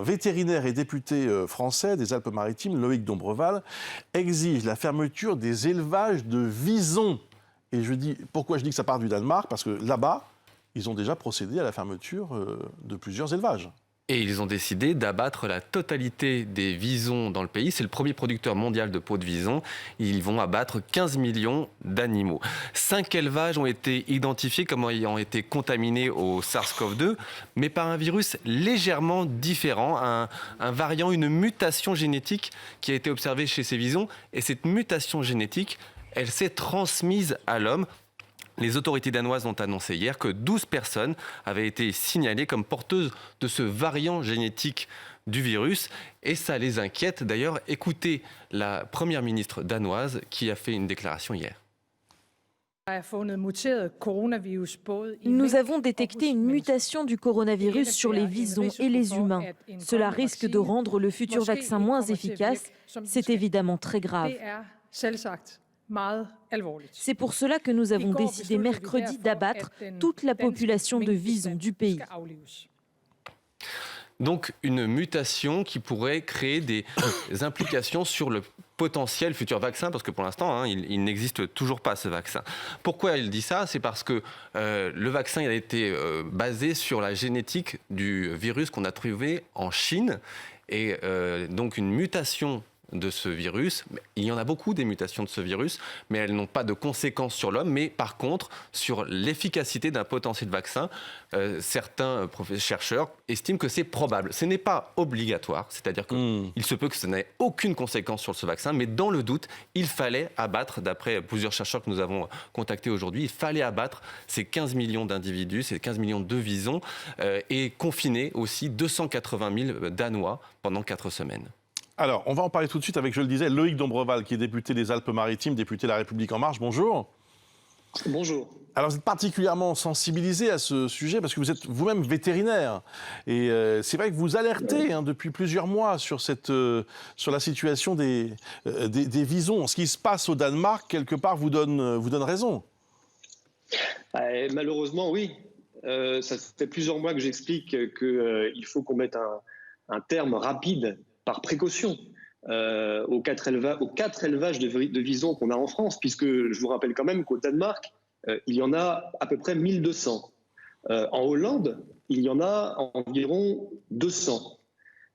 vétérinaire et député français des Alpes-Maritimes, Loïc Dombreval, exige la fermeture des élevages de visons. Et pourquoi je dis que ça part du Danemark? Parce que là-bas, ils ont déjà procédé à la fermeture de plusieurs élevages. Et ils ont décidé d'abattre la totalité des visons dans le pays. C'est le premier producteur mondial de peau de vison. Ils vont abattre 15 millions d'animaux. 5 élevages ont été identifiés comme ayant été contaminés au SARS-CoV-2, mais par un virus légèrement différent, un variant, une mutation génétique qui a été observée chez ces visons. Et cette mutation génétique, elle s'est transmise à l'homme. Les autorités danoises ont annoncé hier que 12 personnes avaient été signalées comme porteuses de ce variant génétique du virus. Et ça les inquiète. D'ailleurs, écoutez la première ministre danoise qui a fait une déclaration hier. Nous avons détecté une mutation du coronavirus sur les visons et les humains. Cela risque de rendre le futur vaccin moins efficace. C'est évidemment très grave. C'est pour cela que nous avons décidé mercredi d'abattre toute la population de visons du pays. Donc une mutation qui pourrait créer des implications sur le potentiel futur vaccin, parce que pour l'instant, il n'existe toujours pas ce vaccin. Pourquoi il dit ça? C'est parce que le vaccin il a été basé sur la génétique du virus qu'on a trouvé en Chine. Et donc une mutation de ce virus. Il y en a beaucoup des mutations de ce virus, mais elles n'ont pas de conséquences sur l'homme, mais par contre sur l'efficacité d'un potentiel vaccin. Certains chercheurs estiment que c'est probable. Ce n'est pas obligatoire, c'est-à-dire qu'il se peut que ça n'ait aucune conséquence sur ce vaccin, mais dans le doute, il fallait abattre, d'après plusieurs chercheurs que nous avons contactés aujourd'hui, il fallait abattre ces 15 millions d'individus, ces 15 millions de visons, et confiner aussi 280 000 Danois pendant 4 semaines. Alors, on va en parler tout de suite avec, je le disais, Loïc Dombreval, qui est député des Alpes-Maritimes, député de La République En Marche. Bonjour. Bonjour. Alors, vous êtes particulièrement sensibilisé à ce sujet parce que vous êtes vous-même vétérinaire. Et c'est vrai que vous alertez depuis plusieurs mois sur la situation des visons. Ce qui se passe au Danemark, quelque part, vous donne raison. Malheureusement, oui. Ça fait plusieurs mois que j'explique qu'il faut qu'on mette un terme rapide, par précaution, aux 4 élevages de visons qu'on a en France, puisque je vous rappelle quand même qu'au Danemark, il y en a à peu près 1200. En Hollande, il y en a environ 200.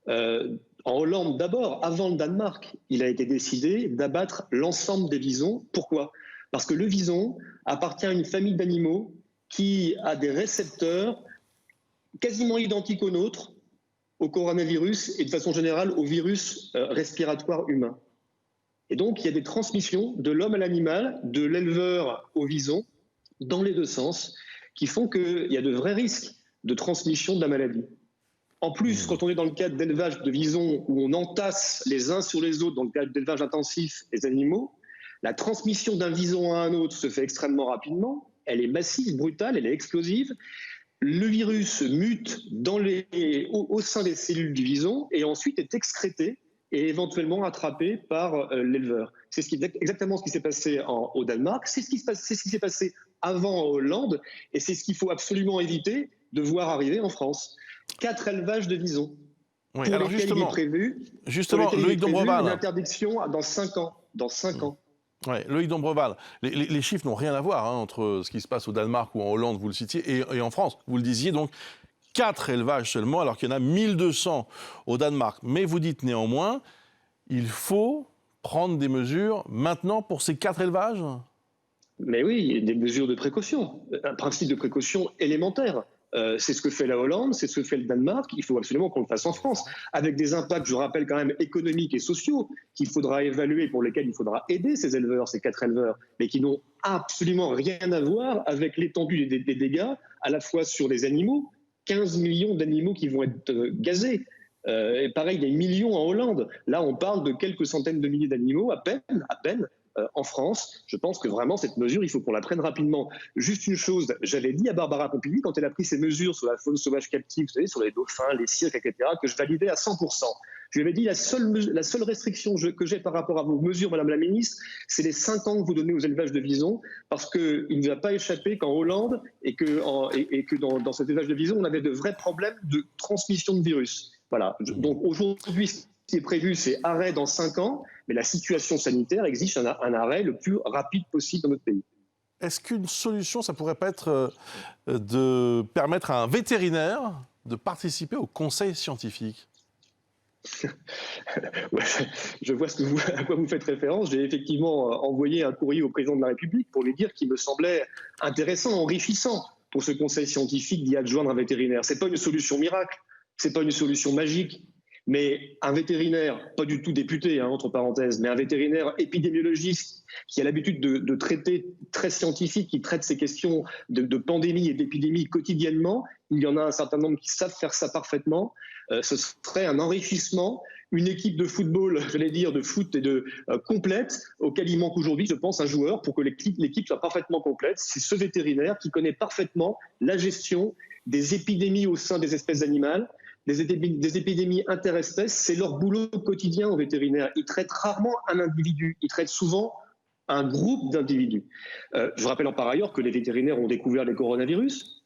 En Hollande, d'abord, avant le Danemark, il a été décidé d'abattre l'ensemble des visons. Pourquoi? Parce que le vison appartient à une famille d'animaux qui a des récepteurs quasiment identiques aux nôtres, au coronavirus et de façon générale au virus respiratoire humain. Et donc, il y a des transmissions de l'homme à l'animal, de l'éleveur au vison, dans les deux sens, qui font qu'il y a de vrais risques de transmission de la maladie. En plus, quand on est dans le cadre d'élevage de visons où on entasse les uns sur les autres, dans le cadre d'élevage intensif des animaux, la transmission d'un vison à un autre se fait extrêmement rapidement, elle est massive, brutale, elle est explosive. Le virus mute au sein des cellules du vison et ensuite est excrété et éventuellement attrapé par l'éleveur. C'est exactement ce qui s'est passé au Danemark, c'est ce qui s'est passé avant en Hollande et c'est ce qu'il faut absolument éviter de voir arriver en France. 4 élevages de visons. Oui, pour alors lesquels il est prévu Loïc Dombreval, une interdiction dans 5 ans. Dans 5 ans. Ouais, Loïc Dombreval, les chiffres n'ont rien à voir entre ce qui se passe au Danemark ou en Hollande, vous le citiez, et en France. Vous le disiez, donc 4 élevages seulement, alors qu'il y en a 1200 au Danemark. Mais vous dites néanmoins, il faut prendre des mesures maintenant pour ces 4 élevages? Mais oui, il y a des mesures de précaution, un principe de précaution élémentaire. C'est ce que fait la Hollande, c'est ce que fait le Danemark, il faut absolument qu'on le fasse en France, avec des impacts, je rappelle quand même, économiques et sociaux qu'il faudra évaluer, pour lesquels il faudra aider ces éleveurs, ces 4 éleveurs, mais qui n'ont absolument rien à voir avec l'étendue des dégâts, à la fois sur les animaux, 15 millions d'animaux qui vont être gazés. Et pareil, des millions en Hollande. Là, on parle de quelques centaines de milliers d'animaux, à peine. En France, je pense que vraiment cette mesure, il faut qu'on la prenne rapidement. Juste une chose, j'avais dit à Barbara Pompili, quand elle a pris ces mesures sur la faune sauvage captive, vous savez, sur les dauphins, les cirques, etc., que je validais à 100%. Je lui avais dit la seule restriction que j'ai par rapport à vos mesures, Madame la Ministre, c'est les 5 ans que vous donnez aux élevages de visons, parce qu'il ne nous a pas échappé qu'en Hollande et que dans cet élevage de visons, on avait de vrais problèmes de transmission de virus. Voilà. Donc aujourd'hui, ce qui est prévu, c'est arrêt dans 5 ans, mais la situation sanitaire exige un arrêt le plus rapide possible dans notre pays. Est-ce qu'une solution, ça pourrait pas être de permettre à un vétérinaire de participer au conseil scientifique ? Ouais, je vois à quoi vous faites référence. J'ai effectivement envoyé un courrier au président de la République pour lui dire qu'il me semblait intéressant, enrichissant pour ce conseil scientifique d'y adjoindre un vétérinaire. C'est pas une solution miracle, c'est pas une solution magique, mais un vétérinaire, pas du tout député, entre parenthèses, mais un vétérinaire épidémiologiste qui a l'habitude de traiter très scientifique, qui traite ces questions de pandémie et d'épidémie quotidiennement, il y en a un certain nombre qui savent faire ça parfaitement. Ce serait un enrichissement, une équipe de football, j'allais dire, de foot et de complète, auquel il manque aujourd'hui, je pense, un joueur pour que l'équipe soit parfaitement complète. C'est ce vétérinaire qui connaît parfaitement la gestion des épidémies au sein des espèces animales, des épidémies interespèces. C'est leur boulot quotidien aux vétérinaires. Ils traitent rarement un individu, ils traitent souvent un groupe d'individus. Je rappelle par ailleurs que les vétérinaires ont découvert les coronavirus,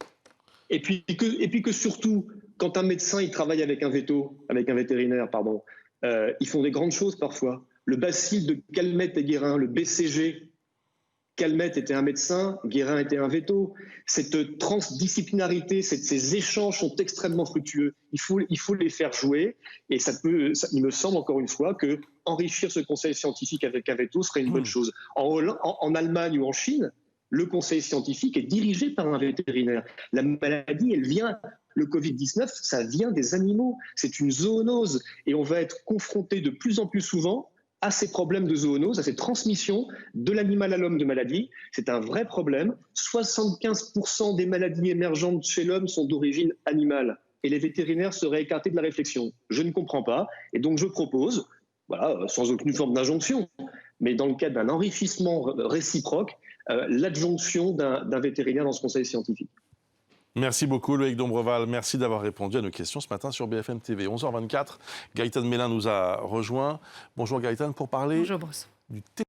et puis que surtout, quand un médecin il travaille avec un vétérinaire, ils font des grandes choses parfois. Le bacille de Calmette et Guérin, le BCG, Calmette était un médecin, Guérin était un véto. Cette transdisciplinarité, ces échanges sont extrêmement fructueux. Il faut les faire jouer, et il me semble encore une fois que enrichir ce conseil scientifique avec un veto serait une bonne chose. En Allemagne ou en Chine, le conseil scientifique est dirigé par un vétérinaire. La maladie, le Covid-19, ça vient des animaux. C'est une zoonose. Et on va être confronté de plus en plus souvent à ces problèmes de zoonose, à ces transmissions de l'animal à l'homme de maladies. C'est un vrai problème. 75% des maladies émergentes chez l'homme sont d'origine animale. Et les vétérinaires seraient écartés de la réflexion. Je ne comprends pas. Et donc je propose, sans aucune forme d'injonction, mais dans le cadre d'un enrichissement réciproque, l'adjonction d'un vétérinaire dans ce conseil scientifique. Merci beaucoup Loïc Dombreval, merci d'avoir répondu à nos questions ce matin sur BFM TV. 11h24, Gaëtan Mélin nous a rejoint. Bonjour Gaëtan, pour parler du